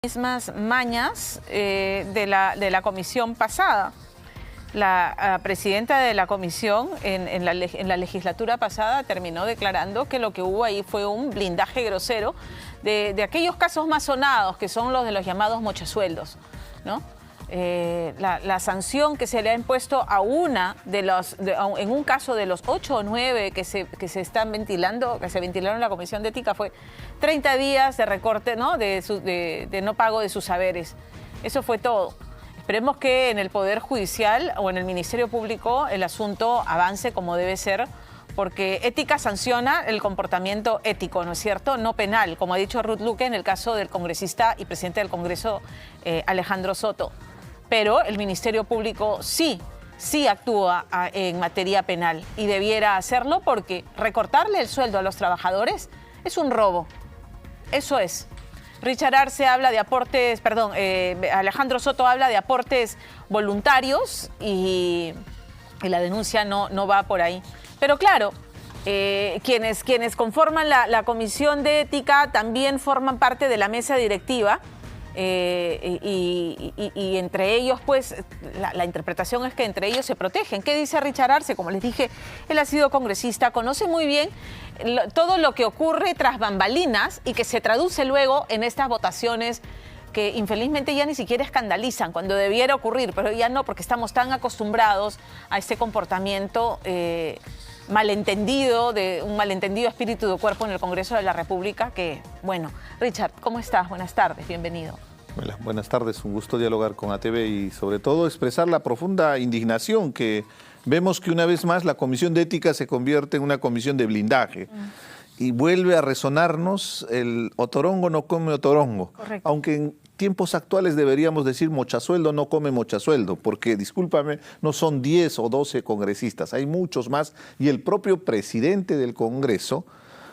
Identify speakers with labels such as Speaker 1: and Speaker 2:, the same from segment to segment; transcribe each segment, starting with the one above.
Speaker 1: Mismas mañas de la comisión pasada. La presidenta de la comisión en la legislatura pasada terminó declarando que lo que hubo ahí fue un blindaje grosero de aquellos casos más sonados, que son los de los llamados mochasueldos, ¿no? La sanción que se le ha impuesto a en un caso de los 8 o 9 que se están ventilando, que se ventilaron en la Comisión de Ética, fue 30 días de recorte, ¿no? de no pago de sus haberes. Eso fue todo. Esperemos que en el Poder Judicial o en el Ministerio Público el asunto avance como debe ser, porque ética sanciona el comportamiento ético, ¿no es cierto? No penal, como ha dicho Ruth Luque en el caso del congresista y presidente del Congreso, Alejandro Soto. Pero el Ministerio Público sí actúa en materia penal y debiera hacerlo, porque recortarle el sueldo a los trabajadores es un robo. Eso es. Richard Arce habla de aportes, Alejandro Soto habla de aportes voluntarios y la denuncia no va por ahí. Pero claro, quienes conforman la Comisión de Ética también forman parte de la mesa directiva. Y entre ellos, pues, la interpretación es que entre ellos se protegen. ¿Qué dice Richard Arce? Como les dije, él ha sido congresista, conoce muy bien todo lo que ocurre tras bambalinas y que se traduce luego en estas votaciones que infelizmente ya ni siquiera escandalizan cuando debiera ocurrir, pero ya no, porque estamos tan acostumbrados a este comportamiento malentendido, de un malentendido espíritu de cuerpo en el Congreso de la República, que, bueno. Richard, ¿cómo estás? Buenas tardes, bienvenido.
Speaker 2: Buenas tardes, un gusto dialogar con ATV y sobre todo expresar la profunda indignación que vemos que una vez más la Comisión de Ética se convierte en una comisión de blindaje. Y vuelve a resonarnos el otorongo no come otorongo. Correcto. Aunque en tiempos actuales deberíamos decir mochasueldo no come mochasueldo, porque, discúlpame, no son 10 o 12 congresistas, hay muchos más, y el propio presidente del Congreso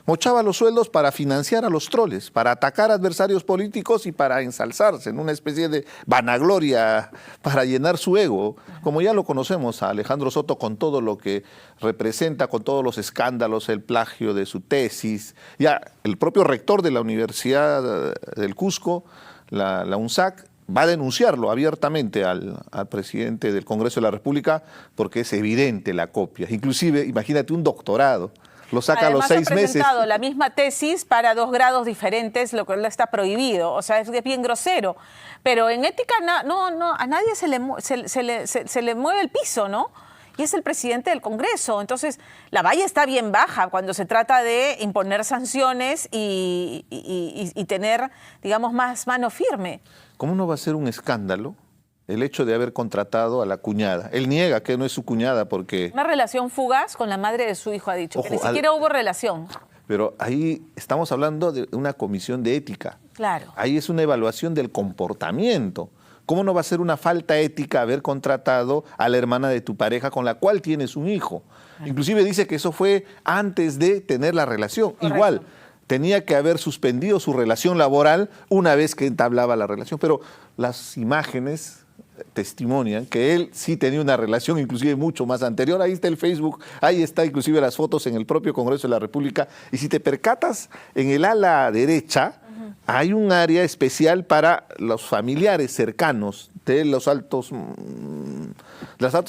Speaker 2: mochaba los sueldos para financiar a los troles, para atacar adversarios políticos y para ensalzarse en una especie de vanagloria para llenar su ego. Como ya lo conocemos a Alejandro Soto, con todo lo que representa, con todos los escándalos, el plagio de su tesis. Ya el propio rector de la Universidad del Cusco, la UNSAC, va a denunciarlo abiertamente al presidente del Congreso de la República, porque es evidente la copia. Inclusive, imagínate, un doctorado. Lo saca
Speaker 1: Además,
Speaker 2: a los 6 meses. Ha
Speaker 1: presentado la misma tesis para 2 grados diferentes, lo cual está prohibido. O sea, es bien grosero. Pero en ética a nadie se le mueve el piso, ¿no? Y es el presidente del Congreso. Entonces, la valla está bien baja cuando se trata de imponer sanciones y tener, digamos, más mano firme.
Speaker 2: ¿Cómo no va a ser un escándalo el hecho de haber contratado a la cuñada? Él niega que no es su cuñada porque...
Speaker 1: Una relación fugaz con la madre de su hijo, ha dicho. Ojo, que ni siquiera hubo relación.
Speaker 2: Pero ahí estamos hablando de una comisión de ética.
Speaker 1: Claro.
Speaker 2: Ahí es una evaluación del comportamiento. ¿Cómo no va a ser una falta ética haber contratado a la hermana de tu pareja con la cual tienes un hijo? Inclusive dice que eso fue antes de tener la relación. Correcto. Igual, tenía que haber suspendido su relación laboral una vez que entablaba la relación. Pero las imágenes testimonian que él sí tenía una relación inclusive mucho más anterior. Ahí está el Facebook, ahí está inclusive las fotos en el propio Congreso de la República. Y si te percatas, en el ala derecha hay un área especial para los familiares cercanos de las altas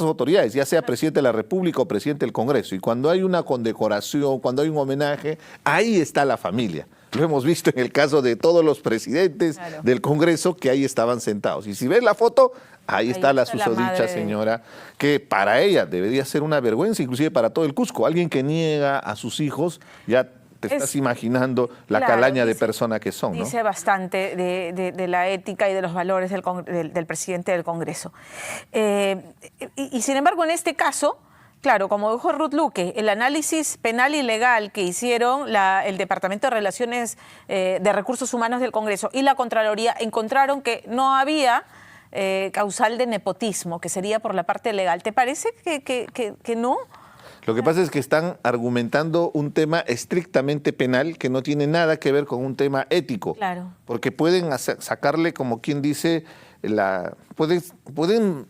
Speaker 2: autoridades, ya sea presidente de la República o presidente del Congreso. Y cuando hay una condecoración, cuando hay un homenaje, ahí está la familia. Lo hemos visto en el caso de todos los presidentes del Congreso, que ahí estaban sentados. Y si ves la foto, ahí está la susodicha señora, que para ella debería ser una vergüenza, inclusive para todo el Cusco. Alguien que niega a sus hijos, ya te estás imaginando la calaña de persona que son, ¿no?
Speaker 1: Dice bastante de la ética y de los valores del presidente del Congreso. Y sin embargo, en este caso, claro, como dijo Ruth Luque, el análisis penal y legal que hicieron el Departamento de Relaciones de Recursos Humanos del Congreso y la Contraloría encontraron que no había causal de nepotismo, que sería por la parte legal. ¿Te parece que no?
Speaker 2: Lo que pasa es que están argumentando un tema estrictamente penal que no tiene nada que ver con un tema ético.
Speaker 1: Claro.
Speaker 2: Porque pueden sacarle, como quien dice, pueden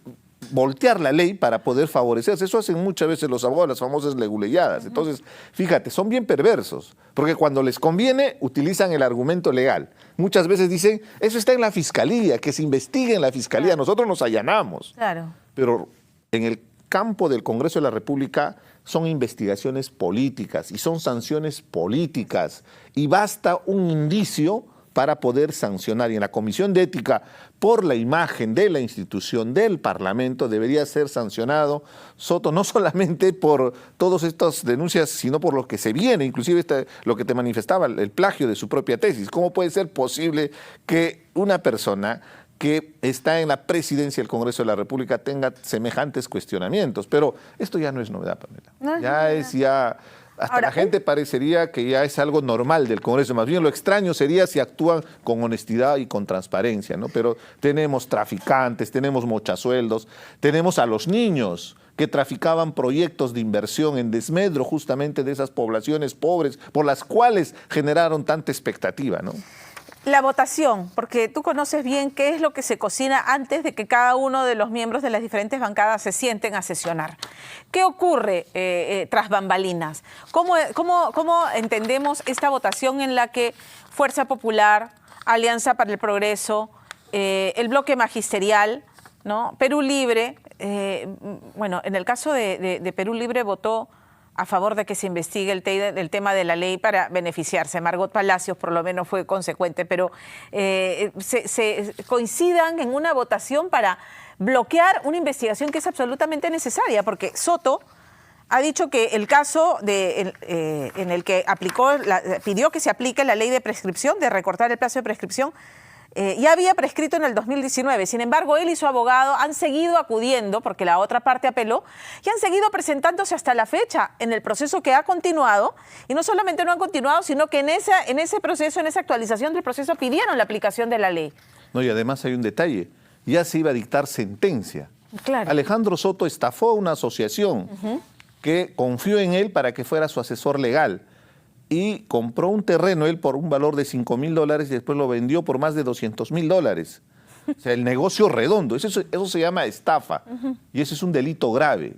Speaker 2: voltear la ley para poder favorecerse. Eso hacen muchas veces los abogados, las famosas leguleyadas. Entonces, fíjate, son bien perversos, porque cuando les conviene utilizan el argumento legal. Muchas veces dicen, eso está en la fiscalía, que se investigue en la fiscalía, nosotros nos allanamos.
Speaker 1: Claro.
Speaker 2: Pero en el campo del Congreso de la República son investigaciones políticas y son sanciones políticas, y basta un indicio para poder sancionar. Y en la Comisión de Ética, por la imagen de la institución del Parlamento, debería ser sancionado Soto, no solamente por todas estas denuncias, sino por lo que se viene, inclusive lo que te manifestaba, el plagio de su propia tesis. ¿Cómo puede ser posible que una persona que está en la presidencia del Congreso de la República tenga semejantes cuestionamientos? Pero esto ya no es novedad, Pamela. Hasta ahora, la gente parecería que ya es algo normal del Congreso. Más bien lo extraño sería si actúan con honestidad y con transparencia, ¿no? Pero tenemos traficantes, tenemos mochasueldos, tenemos a los niños que traficaban proyectos de inversión en desmedro justamente de esas poblaciones pobres por las cuales generaron tanta expectativa, ¿no?
Speaker 1: La votación, porque tú conoces bien qué es lo que se cocina antes de que cada uno de los miembros de las diferentes bancadas se sienten a sesionar. ¿Qué ocurre tras bambalinas? ¿Cómo entendemos esta votación en la que Fuerza Popular, Alianza para el Progreso, el bloque magisterial, ¿no? Perú Libre, bueno, en el caso de Perú Libre votó a favor de que se investigue el tema de la ley para beneficiarse? Margot Palacios por lo menos fue consecuente, pero se coincidan en una votación para bloquear una investigación que es absolutamente necesaria, porque Soto ha dicho que el caso en el que pidió que se aplique la ley de prescripción, de recortar el plazo de prescripción, ya había prescrito en el 2019. Sin embargo, él y su abogado han seguido acudiendo, porque la otra parte apeló, y han seguido presentándose hasta la fecha en el proceso que ha continuado. Y no solamente no han continuado, sino que en ese proceso, en esa actualización del proceso, pidieron la aplicación de la ley.
Speaker 2: No, y además hay un detalle. Ya se iba a dictar sentencia.
Speaker 1: Claro.
Speaker 2: Alejandro Soto estafó a una asociación que confió en él para que fuera su asesor legal, y compró un terreno él por un valor de $5.000 y después lo vendió por más de $200.000. O sea, el negocio redondo, eso se llama estafa, y eso es un delito grave,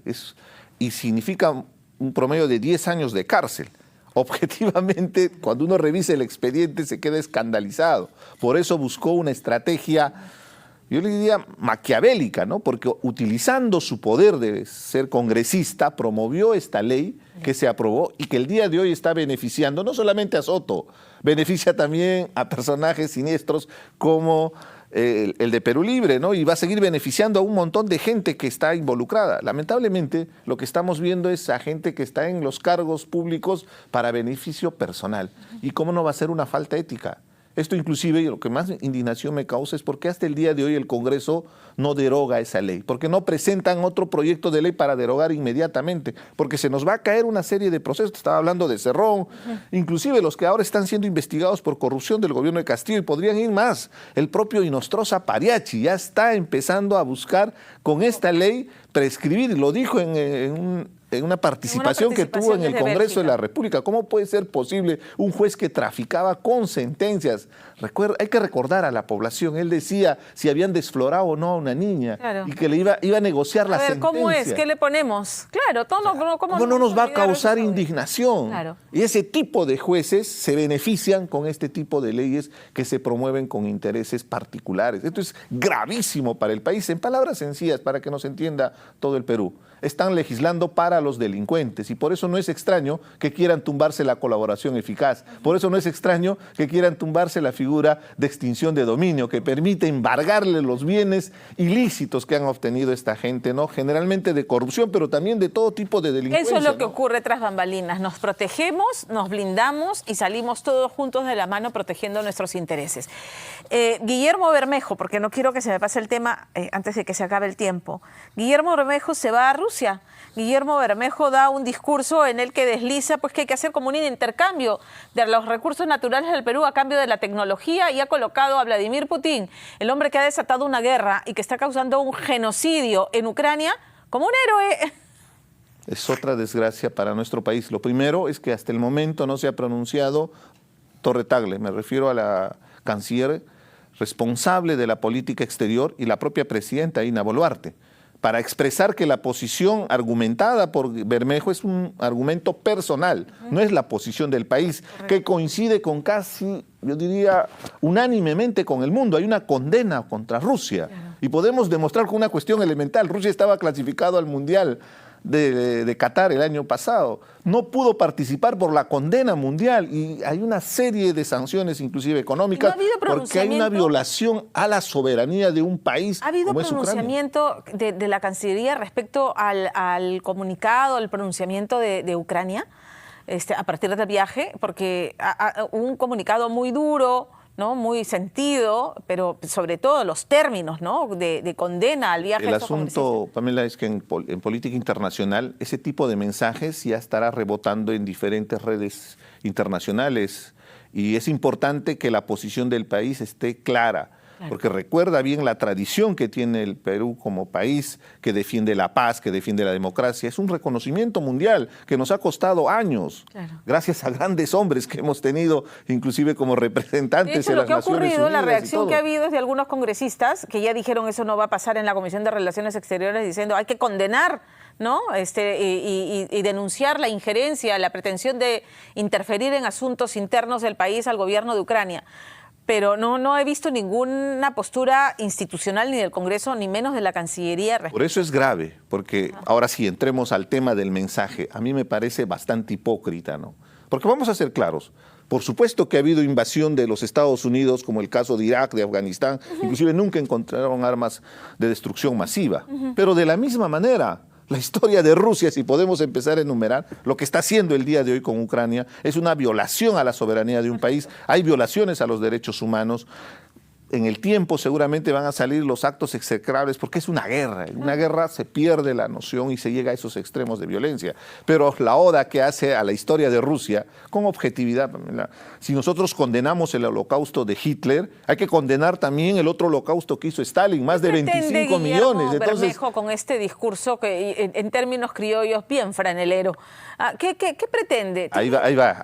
Speaker 2: y significa un promedio de 10 años de cárcel. Objetivamente, cuando uno revisa el expediente se queda escandalizado. Por eso buscó una estrategia, yo le diría maquiavélica, ¿no? Porque utilizando su poder de ser congresista, promovió esta ley que se aprobó y que el día de hoy está beneficiando no solamente a Soto, beneficia también a personajes siniestros como el de Perú Libre, ¿no? Y va a seguir beneficiando a un montón de gente que está involucrada. Lamentablemente, lo que estamos viendo es a gente que está en los cargos públicos para beneficio personal. ¿Y cómo no va a ser una falta ética? Esto inclusive, lo que más indignación me causa es porque hasta el día de hoy el Congreso no deroga esa ley, porque no presentan otro proyecto de ley para derogar inmediatamente, porque se nos va a caer una serie de procesos. Estaba hablando de Cerrón, inclusive los que ahora están siendo investigados por corrupción del gobierno de Castillo, y podrían ir más. El propio Inostroza Pariachi ya está empezando a buscar con esta ley prescribir, lo dijo en una participación que tuvo en el Congreso de la República. ¿Cómo puede ser posible un juez que traficaba con sentencias? Hay que recordar a la población, él decía si habían desflorado o no a una niña, claro, y que le iba a negociar la sentencia.
Speaker 1: ¿Cómo es? ¿Qué le ponemos? Claro,
Speaker 2: ¿cómo no nos va a causar indignación?
Speaker 1: Claro.
Speaker 2: Y ese tipo de jueces se benefician con este tipo de leyes que se promueven con intereses particulares. Esto es gravísimo para el país. En palabras sencillas, para que nos entienda todo el Perú, están legislando para los delincuentes, y por eso no es extraño que quieran tumbarse la colaboración eficaz. Por eso no es extraño que quieran tumbarse la figura de extinción de dominio, que permite embargarle los bienes ilícitos que han obtenido esta gente, ¿no? Generalmente de corrupción, pero también de todo tipo de delincuencia.
Speaker 1: Eso es lo que ocurre tras bambalinas. Nos protegemos, nos blindamos y salimos todos juntos de la mano protegiendo nuestros intereses. Guillermo Bermejo, porque no quiero que se me pase el tema antes de que se acabe el tiempo. Guillermo Bermejo se va a Rusia. Guillermo Bermejo da un discurso en el que desliza pues, que hay que hacer como un intercambio de los recursos naturales del Perú a cambio de la tecnología, y ha colocado a Vladimir Putin, el hombre que ha desatado una guerra y que está causando un genocidio en Ucrania, como un héroe.
Speaker 2: Es otra desgracia para nuestro país. Lo primero es que hasta el momento no se ha pronunciado Torre Tagle, me refiero a la canciller responsable de la política exterior y la propia presidenta Dina Boluarte. para expresar que la posición argumentada por Bermejo es un argumento personal, no es la posición del país, que coincide con casi, yo diría, unánimemente con el mundo. Hay una condena contra Rusia y podemos demostrar con una cuestión elemental. Rusia estaba clasificado al Mundial de Qatar el año pasado. No pudo participar por la condena mundial y hay una serie de sanciones, inclusive económicas, porque hay una violación a la soberanía de un país.
Speaker 1: ¿Ha habido
Speaker 2: como
Speaker 1: pronunciamiento de la Cancillería respecto al comunicado, al pronunciamiento de Ucrania a partir del viaje? Porque hubo un comunicado muy duro, ¿no? Muy sentido, pero sobre todo los términos, ¿no? de condena al viaje.
Speaker 2: El asunto, Pamela, es que en política internacional ese tipo de mensajes ya estará rebotando en diferentes redes internacionales y es importante que la posición del país esté clara. Porque recuerda bien la tradición que tiene el Perú como país que defiende la paz, que defiende la democracia. Es un reconocimiento mundial que nos ha costado años, gracias a grandes hombres que hemos tenido, inclusive como representantes de las Naciones Unidas.
Speaker 1: Lo que ha ocurrido, la reacción que ha habido es de algunos congresistas que ya dijeron eso no va a pasar en la Comisión de Relaciones Exteriores, diciendo hay que condenar, ¿no? Y denunciar la injerencia, la pretensión de interferir en asuntos internos del país al gobierno de Ucrania. Pero no he visto ninguna postura institucional ni del Congreso, ni menos de la Cancillería.
Speaker 2: Por eso es grave, porque ahora sí, entremos al tema del mensaje. A mí me parece bastante hipócrita, ¿no? Porque vamos a ser claros. Por supuesto que ha habido invasión de los Estados Unidos, como el caso de Irak, de Afganistán. Inclusive nunca encontraron armas de destrucción masiva. Pero de la misma manera, la historia de Rusia, si podemos empezar a enumerar, lo que está haciendo el día de hoy con Ucrania es una violación a la soberanía de un país. Hay violaciones a los derechos humanos. En el tiempo seguramente van a salir los actos execrables porque es una guerra. En una guerra se pierde la noción y se llega a esos extremos de violencia. Pero la oda que hace a la historia de Rusia, con objetividad, si nosotros condenamos el holocausto de Hitler, hay que condenar también el otro holocausto que hizo Stalin, más de 25 millones.
Speaker 1: Entonces, Bermejo, con este discurso que en términos criollos bien franelero, ¿qué pretende?
Speaker 2: Ahí va.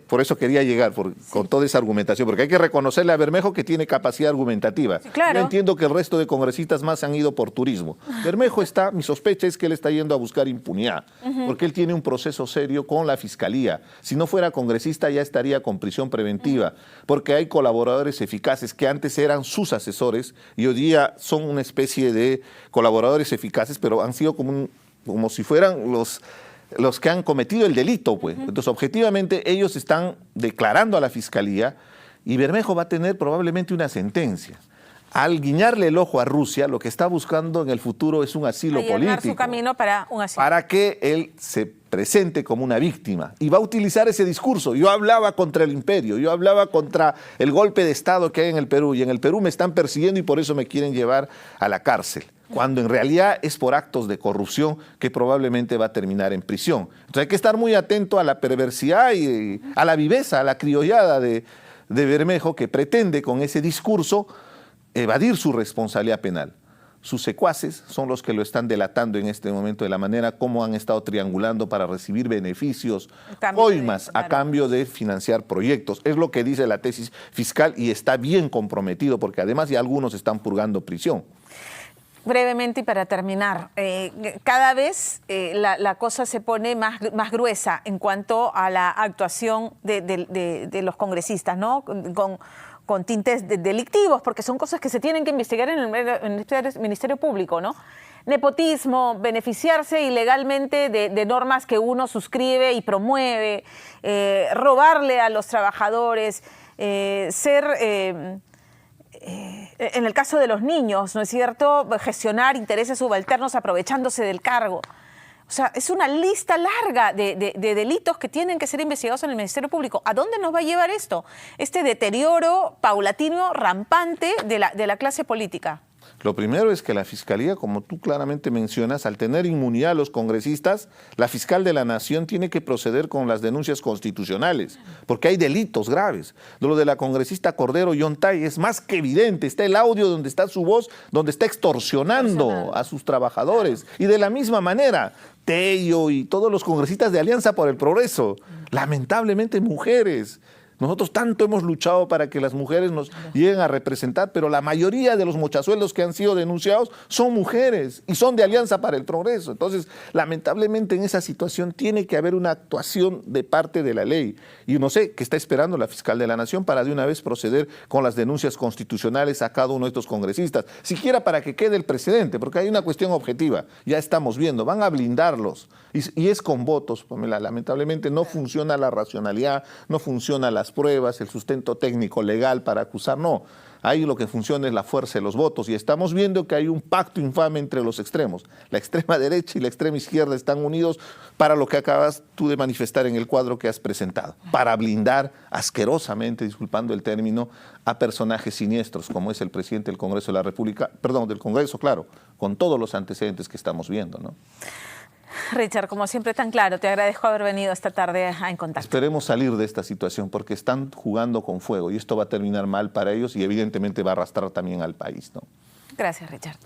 Speaker 2: Por eso quería llegar, con toda esa argumentación, porque hay que reconocerle a Bermejo que tiene capacidad argumentativa.
Speaker 1: Sí, claro.
Speaker 2: Yo entiendo que el resto de congresistas más han ido por turismo. Bermejo mi sospecha es que él está yendo a buscar impunidad, porque él tiene un proceso serio con la Fiscalía. Si no fuera congresista ya estaría con prisión preventiva, porque hay colaboradores eficaces que antes eran sus asesores y hoy día son una especie de colaboradores eficaces, pero han sido como si fueran los que han cometido el delito, pues. Entonces, objetivamente, ellos están declarando a la Fiscalía y Bermejo va a tener probablemente una sentencia. Al guiñarle el ojo a Rusia, lo que está buscando en el futuro es un asilo político.
Speaker 1: Su camino para un asilo.
Speaker 2: Para que él se presente como una víctima. Y va a utilizar ese discurso. Yo hablaba contra el imperio, yo hablaba contra el golpe de Estado que hay en el Perú. Y en el Perú me están persiguiendo y por eso me quieren llevar a la cárcel. Cuando en realidad es por actos de corrupción que probablemente va a terminar en prisión. Entonces hay que estar muy atento a la perversidad y a la viveza, a la criollada de Bermejo, que pretende con ese discurso evadir su responsabilidad penal. Sus secuaces son los que lo están delatando en este momento de la manera como han estado triangulando para recibir beneficios, coimas, a cambio de financiar proyectos. Es lo que dice la tesis fiscal y está bien comprometido porque además ya algunos están purgando prisión.
Speaker 1: Brevemente y para terminar, cada vez la cosa se pone más gruesa en cuanto a la actuación de los congresistas, ¿no? Con tintes delictivos, porque son cosas que se tienen que investigar en el Ministerio Público, ¿no? Nepotismo, beneficiarse ilegalmente de normas que uno suscribe y promueve, robarle a los trabajadores, en el caso de los niños, ¿no es cierto?, gestionar intereses subalternos aprovechándose del cargo. O sea, es una lista larga de delitos que tienen que ser investigados en el Ministerio Público. ¿A dónde nos va a llevar esto? Este deterioro paulatino, rampante de la clase política.
Speaker 2: Lo primero es que la Fiscalía, como tú claramente mencionas, al tener inmunidad a los congresistas, la fiscal de la Nación tiene que proceder con las denuncias constitucionales, porque hay delitos graves. Lo de la congresista Cordero Yontay es más que evidente. Está el audio donde está su voz, donde está extorsionando a sus trabajadores. Y de la misma manera, Tello y todos los congresistas de Alianza por el Progreso, lamentablemente mujeres, Nosotros tanto hemos luchado para que las mujeres nos lleguen a representar, pero la mayoría de los mochasueldos que han sido denunciados son mujeres y son de Alianza para el Progreso. Entonces, lamentablemente en esa situación tiene que haber una actuación de parte de la ley. Y no sé qué está esperando la fiscal de la Nación para de una vez proceder con las denuncias constitucionales a cada uno de estos congresistas, siquiera para que quede el precedente, porque hay una cuestión objetiva, ya estamos viendo, van a blindarlos y es con votos, Pamela. Lamentablemente no funciona la racionalidad, no funcionan las pruebas, el sustento técnico legal para acusar, no. Ahí lo que funciona es la fuerza de los votos y estamos viendo que hay un pacto infame entre los extremos. La extrema derecha y la extrema izquierda están unidos para lo que acabas tú de manifestar en el cuadro que has presentado, para blindar asquerosamente, disculpando el término, a personajes siniestros como es el presidente del Congreso de la República, perdón, del Congreso, claro, con todos los antecedentes que estamos viendo, ¿no?
Speaker 1: Richard, como siempre tan claro, te agradezco haber venido esta tarde a En Contacto.
Speaker 2: Esperemos salir de esta situación porque están jugando con fuego y esto va a terminar mal para ellos y evidentemente va a arrastrar también al país, ¿no?
Speaker 1: Gracias, Richard.